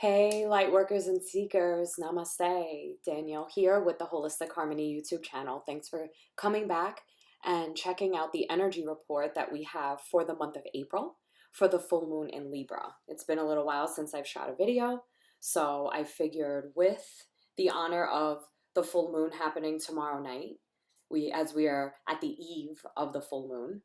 Hey, light workers and seekers, namaste. Danielle here with the Holistic Harmony YouTube channel. Thanks for coming back and checking out the energy report that we have for the month of April for the full moon in Libra. It's been a little while since I've shot a video, so I figured with the honor of the full moon happening tomorrow night, as we are at the eve of the full moon,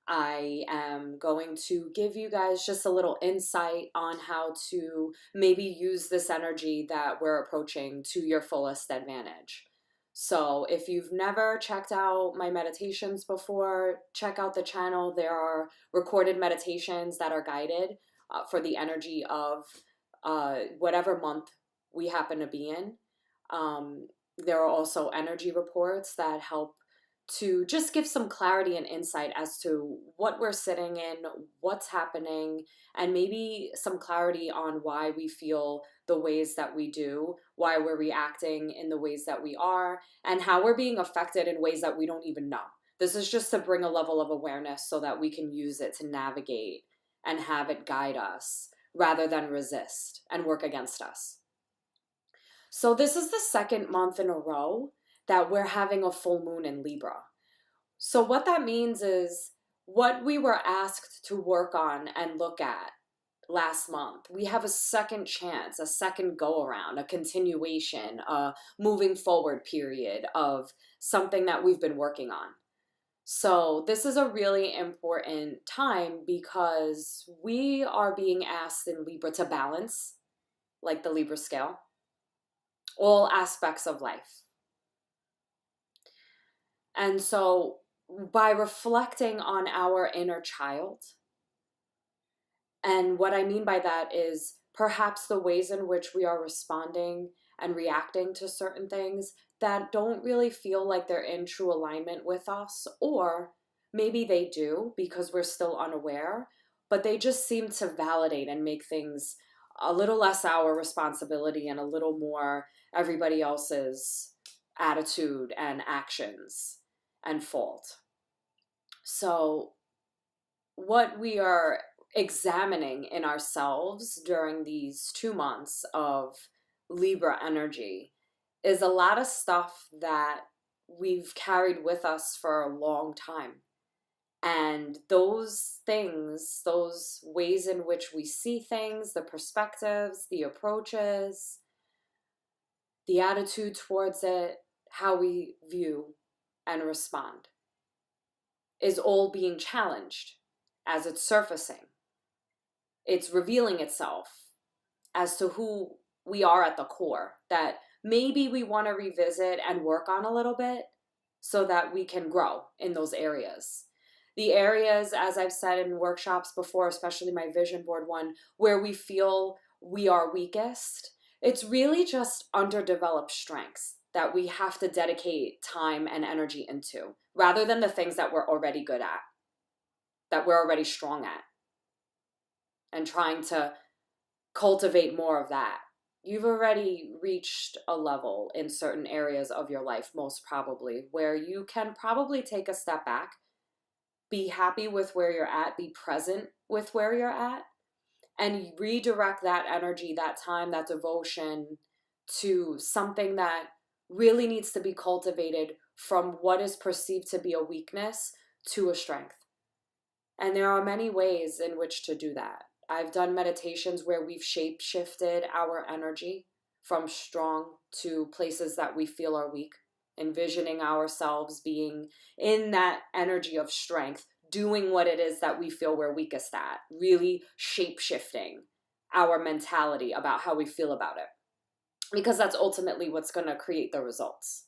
I am going to give you guys just a little insight on how to maybe use this energy that we're approaching to your fullest advantage. So, if you've never checked out my meditations before, check out the channel. There are recorded meditations that are guided for the energy of whatever month we happen to be in. There are also energy reports that help to just give some clarity and insight as to what we're sitting in, what's happening, and maybe some clarity on why we feel the ways that we do, why we're reacting in the ways that we are, and how we're being affected in ways that we don't even know. This is just to bring a level of awareness so that we can use it to navigate and have it guide us rather than resist and work against us. So this is the second month in a row that we're having a full moon in Libra. So what that means is what we were asked to work on and look at last month, we have a second chance, a second go around, a continuation, a moving forward period of something that we've been working on. So this is a really important time because we are being asked in Libra to balance, like the Libra scale, all aspects of life. And so by reflecting on our inner child, and what I mean by that is perhaps the ways in which we are responding and reacting to certain things that don't really feel like they're in true alignment with us, or maybe they do because we're still unaware, but they just seem to validate and make things a little less our responsibility and a little more everybody else's attitude and actions and fault. So, what we are examining in ourselves during these 2 months of Libra energy is a lot of stuff that we've carried with us for a long time. And those things, those ways in which we see things, the perspectives, the approaches, the attitude towards it, how we view and respond, is all being challenged as it's surfacing. It's revealing itself as to who we are at the core, that maybe we want to revisit and work on a little bit so that we can grow in those areas. The areas, as I've said in workshops before, especially my vision board one, where we feel we are weakest, it's really just underdeveloped strengths that we have to dedicate time and energy into, rather than the things that we're already good at, that we're already strong at, and trying to cultivate more of that. You've already reached a level in certain areas of your life, most probably, where you can probably take a step back, be happy with where you're at, be present with where you're at, and redirect that energy, that time, that devotion to something that really needs to be cultivated from what is perceived to be a weakness to a strength. And there are many ways in which to do that. I've done meditations where we've shape-shifted our energy from strong to places that we feel are weak, envisioning ourselves being in that energy of strength, doing what it is that we feel we're weakest at, really shape-shifting our mentality about how we feel about it, because that's ultimately what's going to create the results.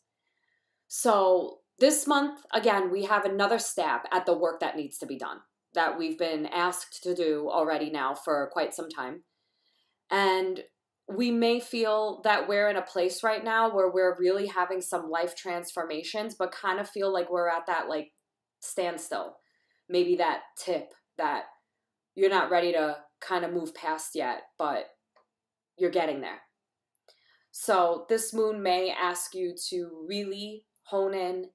So this month, again, we have another stab at the work that needs to be done, that we've been asked to do already now for quite some time. And we may feel that we're in a place right now where we're really having some life transformations, but kind of feel like we're at that like standstill, maybe that tip that you're not ready to kind of move past yet, but you're getting there. So this moon may ask you to really hone in,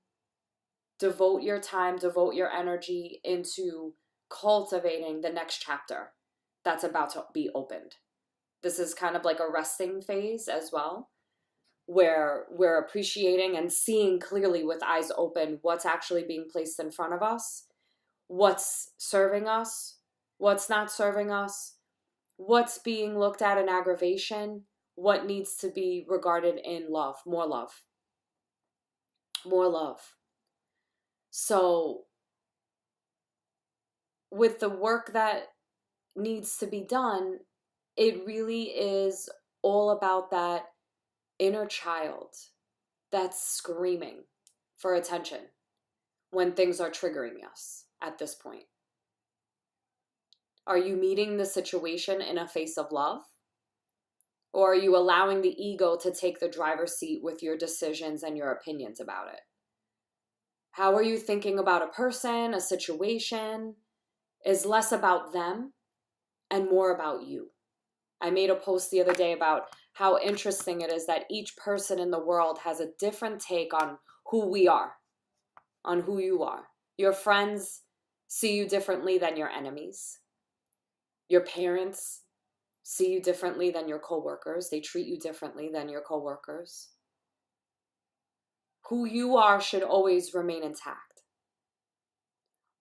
devote your time, devote your energy into cultivating the next chapter that's about to be opened. This is kind of like a resting phase as well, where we're appreciating and seeing clearly with eyes open what's actually being placed in front of us, what's serving us, what's not serving us, what's being looked at in aggravation, what needs to be regarded in love, more love, more love. So with the work that needs to be done, it really is all about that inner child that's screaming for attention when things are triggering us at this point. Are you meeting the situation in a face of love? Or are you allowing the ego to take the driver's seat with your decisions and your opinions about it? How are you thinking about a person, a situation? Is less about them and more about you. I made a post the other day about how interesting it is that each person in the world has a different take on who we are, on who you are. Your friends see you differently than your enemies. Your parents see you differently than your coworkers. They treat you differently than your coworkers. Who you are should always remain intact.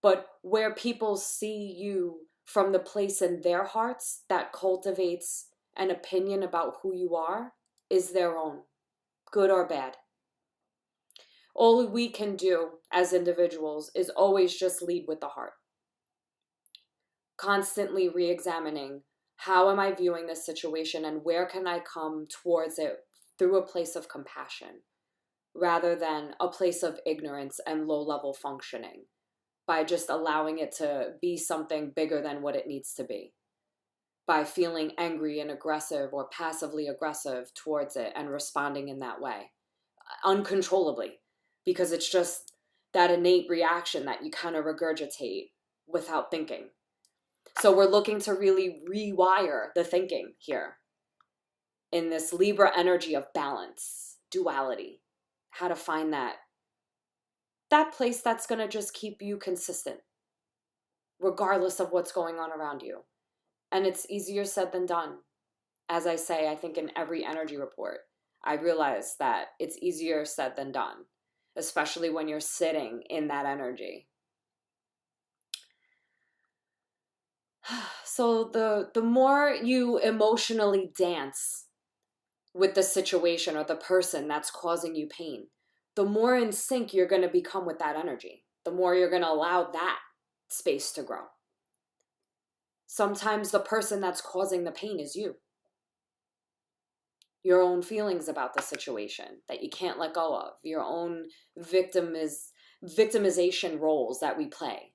But where people see you from the place in their hearts that cultivates an opinion about who you are is their own, good or bad. All we can do as individuals is always just lead with the heart. Constantly re-examining, how am I viewing this situation and where can I come towards it through a place of compassion rather than a place of ignorance and low-level functioning by just allowing it to be something bigger than what it needs to be, by feeling angry and aggressive or passively aggressive towards it and responding in that way uncontrollably, because it's just that innate reaction that you kind of regurgitate without thinking. So we're looking to really rewire the thinking here in this Libra energy of balance, duality, how to find that place that's going to just keep you consistent regardless of what's going on around you. And it's easier said than done. As I say, I think in every energy report, I realize that it's easier said than done, especially when you're sitting in that energy. So the more you emotionally dance with the situation or the person that's causing you pain, the more in sync you're going to become with that energy, the more you're going to allow that space to grow. Sometimes the person that's causing the pain is you. Your own feelings about the situation that you can't let go of, your own victimization roles that we play.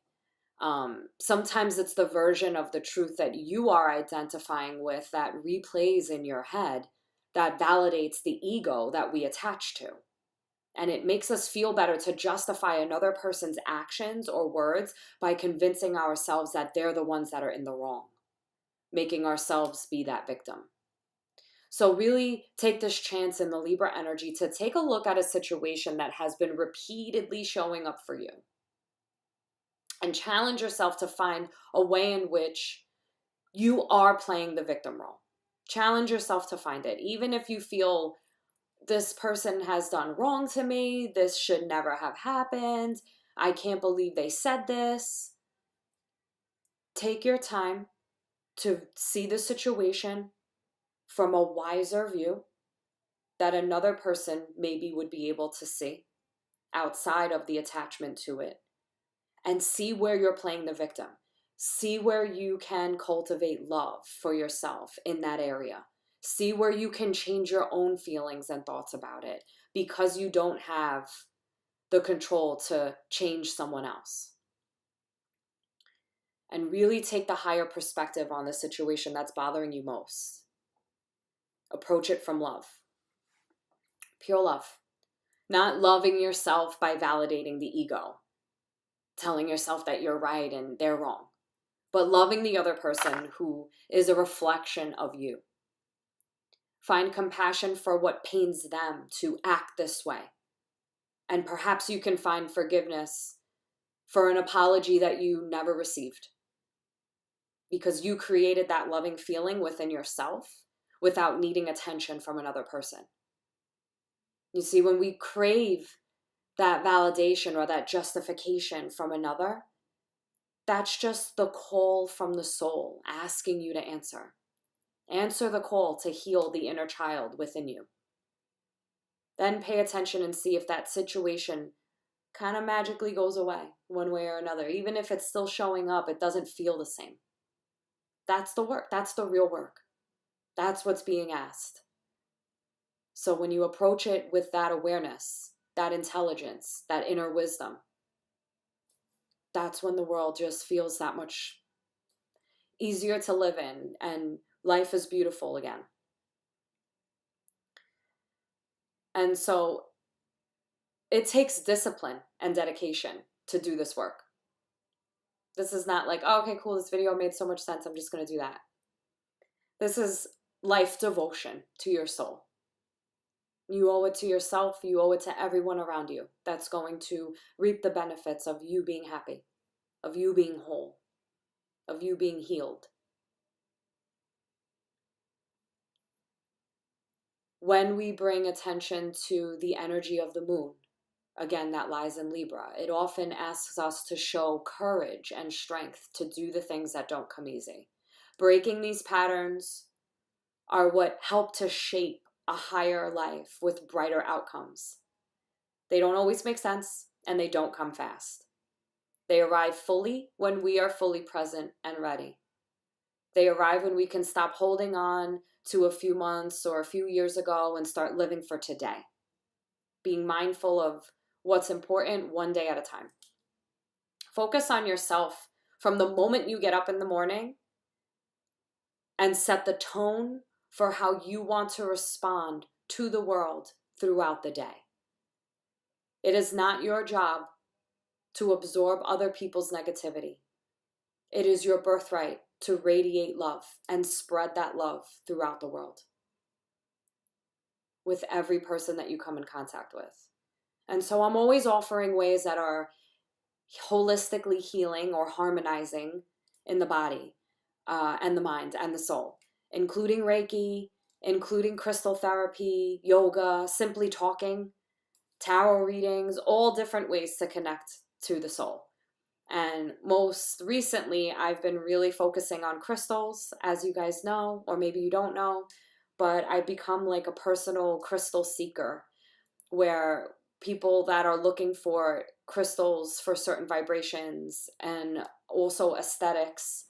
Sometimes it's the version of the truth that you are identifying with that replays in your head that validates the ego that we attach to. And it makes us feel better to justify another person's actions or words by convincing ourselves that they're the ones that are in the wrong, making ourselves be that victim. So really take this chance in the Libra energy to take a look at a situation that has been repeatedly showing up for you. And challenge yourself to find a way in which you are playing the victim role. Challenge yourself to find it. Even if you feel this person has done wrong to me, this should never have happened, I can't believe they said this. Take your time to see the situation from a wiser view that another person maybe would be able to see outside of the attachment to it. And see where you're playing the victim. See where you can cultivate love for yourself in that area. See where you can change your own feelings and thoughts about it because you don't have the control to change someone else. And really take the higher perspective on the situation that's bothering you most. Approach it from love. Pure love. Not loving yourself by validating the ego, telling yourself that you're right and they're wrong, but loving the other person who is a reflection of you. Find compassion for what pains them to act this way. And perhaps you can find forgiveness for an apology that you never received because you created that loving feeling within yourself without needing attention from another person. You see, when we crave that validation or that justification from another, that's just the call from the soul asking you to answer. Answer the call to heal the inner child within you. Then pay attention and see if that situation kind of magically goes away one way or another. Even if it's still showing up, it doesn't feel the same. That's the work. That's the real work. That's what's being asked. So when you approach it with that awareness, that intelligence, that inner wisdom, that's when the world just feels that much easier to live in and life is beautiful again. And so it takes discipline and dedication to do this work. This is not like, oh, okay, cool, this video made so much sense, I'm just going to do that. This is life devotion to your soul. You owe it to yourself, you owe it to everyone around you that's going to reap the benefits of you being happy, of you being whole, of you being healed. When we bring attention to the energy of the moon, again, that lies in Libra, it often asks us to show courage and strength to do the things that don't come easy. Breaking these patterns are what help to shape a higher life with brighter outcomes. They don't always make sense, and they don't come fast. They arrive fully when we are fully present and ready. They arrive when we can stop holding on to a few months or a few years ago and start living for today. Being mindful of what's important one day at a time. Focus on yourself from the moment you get up in the morning and set the tone for how you want to respond to the world throughout the day. It is not your job to absorb other people's negativity. It is your birthright to radiate love and spread that love throughout the world with every person that you come in contact with. And so I'm always offering ways that are holistically healing or harmonizing in the body and the mind and the soul, including Reiki, including crystal therapy, yoga, simply talking, tarot readings, all different ways to connect to the soul. And most recently, I've been really focusing on crystals, as you guys know, or maybe you don't know, but I've become like a personal crystal seeker, where people that are looking for crystals for certain vibrations and also aesthetics,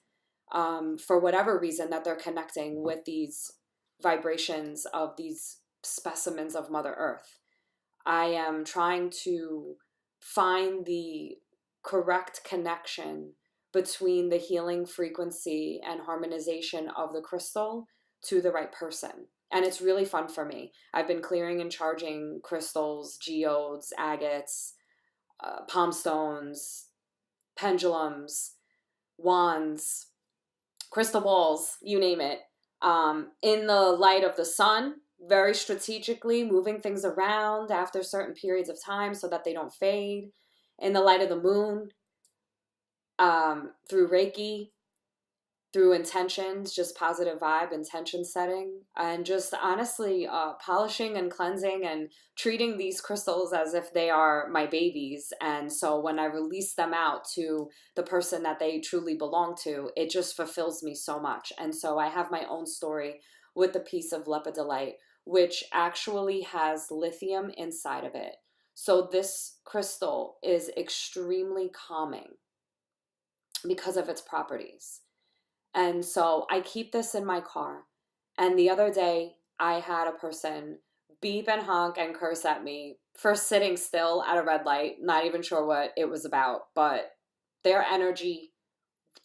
for whatever reason that they're connecting with these vibrations of these specimens of Mother Earth. I am trying to find the correct connection between the healing frequency and harmonization of the crystal to the right person. And it's really fun for me. I've been clearing and charging crystals, geodes, agates, palm stones, pendulums, wands, crystal balls, you name it, in the light of the sun, very strategically moving things around after certain periods of time so that they don't fade. In the light of the moon, through Reiki, through intentions, just positive vibe, intention setting, and just honestly polishing and cleansing and treating these crystals as if they are my babies. And so when I release them out to the person that they truly belong to, it just fulfills me so much. And so I have my own story with the piece of lepidolite, which actually has lithium inside of it. So this crystal is extremely calming because of its properties. And so I keep this in my car. And the other day I had a person beep and honk and curse at me for sitting still at a red light, not even sure what it was about, but their energy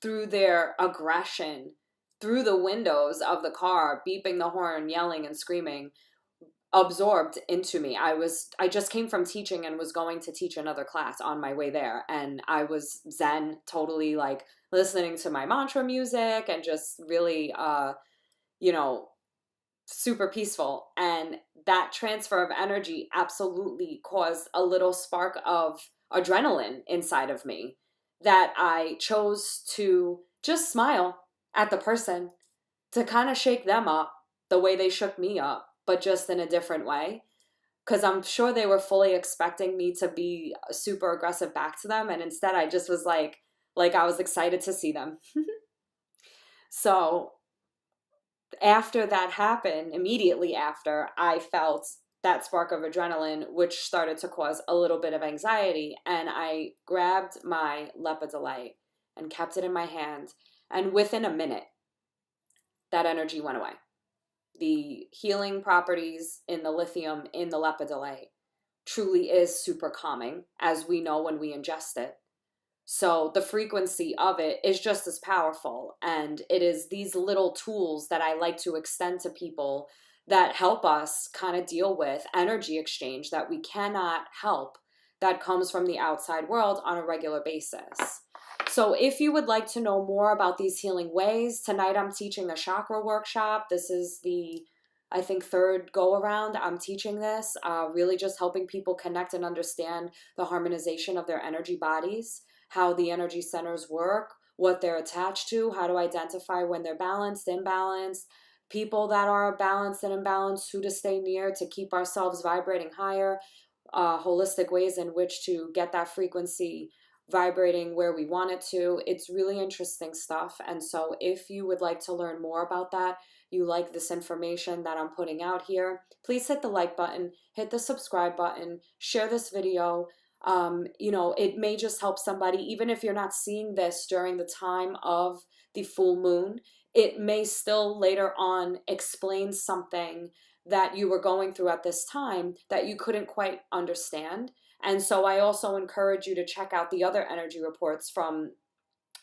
through their aggression, through the windows of the car, beeping the horn, yelling and screaming, absorbed into me. I just came from teaching and was going to teach another class on my way there, and I was zen, totally like listening to my mantra music and just really super peaceful. And that transfer of energy absolutely caused a little spark of adrenaline inside of me that I chose to just smile at the person to kind of shake them up the way they shook me up, but just in a different way. Because I'm sure they were fully expecting me to be super aggressive back to them. And instead, I just was like I was excited to see them. So after that happened, immediately after, I felt that spark of adrenaline, which started to cause a little bit of anxiety. And I grabbed my Lepidolite and kept it in my hand. And within a minute, that energy went away. The healing properties in the lithium in the Lepidolite truly is super calming, as we know when we ingest it. So the frequency of it is just as powerful. And it is these little tools that I like to extend to people that help us kind of deal with energy exchange that we cannot help, that comes from the outside world on a regular basis. So if you would like to know more about these healing ways, tonight I'm teaching a chakra workshop. This is the, I think, third go around I'm teaching this, really just helping people connect and understand the harmonization of their energy bodies, how the energy centers work, what they're attached to, how to identify when they're balanced, imbalanced, people that are balanced and imbalanced, who to stay near to keep ourselves vibrating higher, holistic ways in which to get that frequency vibrating where we want it to. It's really interesting stuff. And so if you would like to learn more about that, you like this information that I'm putting out here, please hit the like button, hit the subscribe button, share this video. It may just help somebody, even if you're not seeing this during the time of the full moon. It may still later on explain something that you were going through at this time that you couldn't quite understand. And so I also encourage you to check out the other energy reports from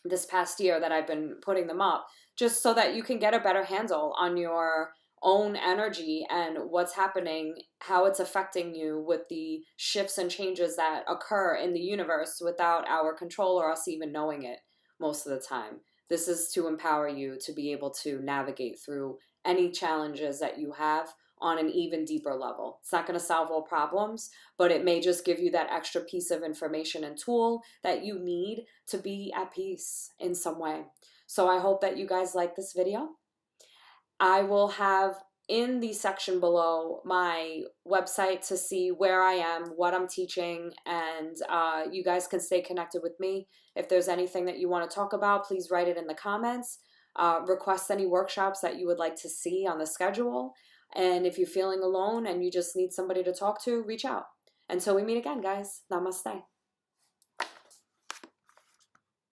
this past year that I've been putting them up, just so that you can get a better handle on your own energy and what's happening, how it's affecting you with the shifts and changes that occur in the universe without our control or us even knowing it most of the time. This is to empower you to be able to navigate through any challenges that you have on an even deeper level. It's not going to solve all problems, but it may just give you that extra piece of information and tool that you need to be at peace in some way. So I hope that you guys like this video. I will have in the section below my website to see where I am, what I'm teaching, and you guys can stay connected with me. If there's anything that you want to talk about, please write it in the comments. Request any workshops that you would like to see on the schedule. And if you're feeling alone and you just need somebody to talk to, reach out. Until we meet again, guys. Namaste.